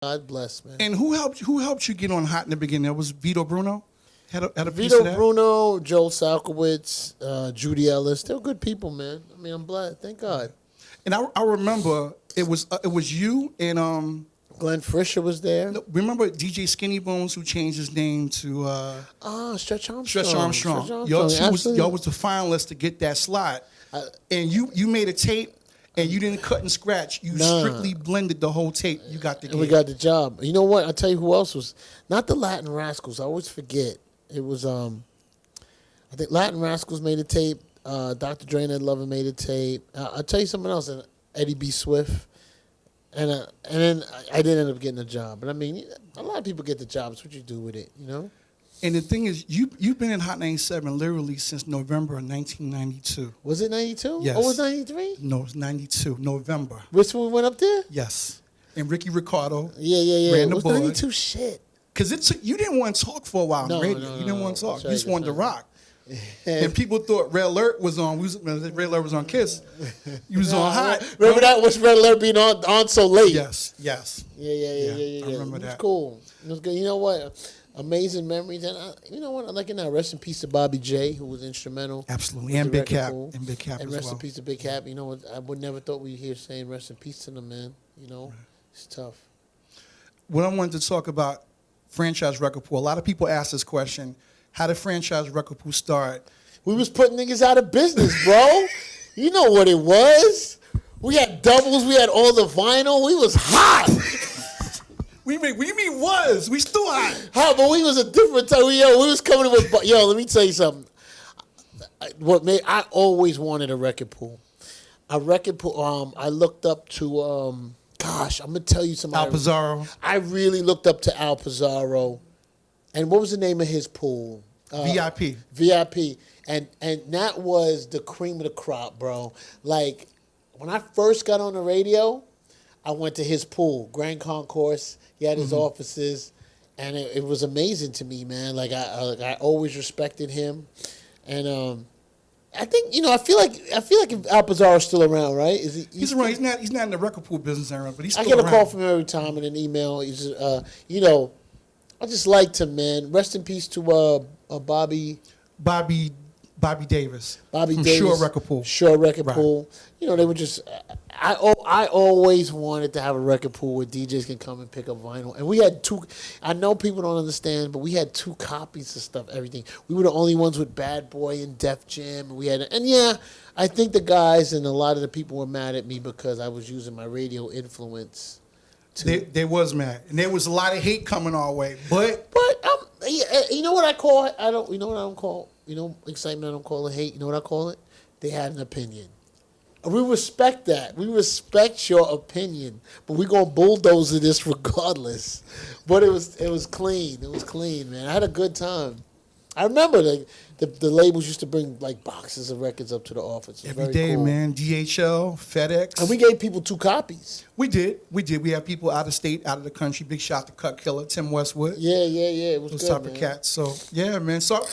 God bless, man. And who helped you get on hot in the beginning? That was Vito Bruno. Had a piece Vito of that? Bruno, Joel Salkowitz, Judy Ellis. They're good people, man. I mean, I'm glad. Thank God. And I remember it was you and Glenn Fisher was there. remember DJ Skinny Bones who changed his name to Stretch Armstrong. Stretch Armstrong. Absolutely. Y'all was the finalists to get that slot. And you made a tape and you didn't cut and scratch. You strictly blended the whole tape. You got the gig. And we got the job. You know what? I'll tell you who else was. Not the Latin Rascals. I always forget. It was, I think Latin Rascals made a tape. Dr. Dre and Ed Lover made a tape. I'll tell you something else. Eddie B. Swift. And then I did end up getting a job. But I mean, a lot of people get the job. It's what you do with it, you know? And the thing is, you've been in Hot 97 literally since November of 1992. Was it 92? Yes. Or was it 93? No, it's 92, November. Which one we went up there? Yes. And Ricky Ricardo. Yeah. Ran It was the board. 92 shit. Because you didn't want to talk for a while on radio. You didn't want to talk. You just wanted to rock. And people thought Red Alert was on. Red Alert was on Kiss. You was on Hot. Remember that was Red Alert being on so late? Yes. Yeah. I remember It was that. cool. It was good. You know what? Amazing memories. And you know what? I like it now. Rest in peace to Bobby J, who was instrumental. Absolutely. with And the Big record Cap. pool. And Big Cap And as rest well. in peace to Big Cap. You know what? I would never thought we'd hear saying rest in peace to them, man. You know? It's tough. What I wanted to talk about, franchise record pool. A lot of people ask this question. How did franchise record pool start? We was putting niggas out of business, bro. You know what it was. We had doubles. We had all the vinyl. We was hot. We mean was. We still hot. Hot, but we was a different type. We was coming with. Yo, let me tell you something. I always wanted a record pool. A record pool. I looked up to. Gosh, I'm gonna tell you something. Al Pizarro. I really looked up to Al Pizarro. And what was the name of his pool? VIP. VIP. And that was the cream of the crop, bro. Like, when I first got on the radio, I went to his pool, Grand Concourse. He had his offices, and it was amazing to me, man. Like, I always respected him. And I think, I feel like if Al Pizarro's still around, right? Is he? He's around. He's not in the record pool business anymore, but he's still I get around. a call from him every time and an email. He's, I just liked him, man. Rest in peace to Bobby Davis. Bobby from Davis. Sure Record Pool. Sure Record Right. Pool. They were just. I always wanted to have a record pool where DJs can come and pick up vinyl. And we had two. I know people don't understand, but we had 2 copies of stuff. Everything. We were the only ones with Bad Boy and Def Jam. I think the guys and a lot of the people were mad at me because I was using my radio influence. They was mad, and there was a lot of hate coming our way. But You know what I call it? You know what I don't call. Excitement. I don't call it hate. You know what I call it? They had an opinion. We respect that. We respect your opinion, but we're gonna bulldoze this regardless. But it was clean. It was clean, man. I had a good time. I remember the labels used to bring like boxes of records up to the office. every day, cool. man, DHL, FedEx. And we gave people 2 copies. We did. We have people out of state, out of the country. Big shout to Cut Killer, Tim Westwood. Yeah. It was Those good, type man. of cats. So yeah, man. So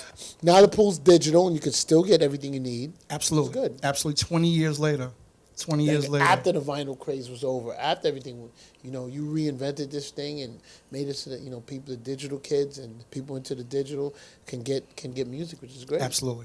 Now the pool's digital, and you can still get everything you need. absolutely, It's good. absolutely. 20 years later. 20 years later. After the vinyl craze was over, after everything, you reinvented this thing and made it so that people, the digital kids and people into the digital can get music, which is great. Absolutely.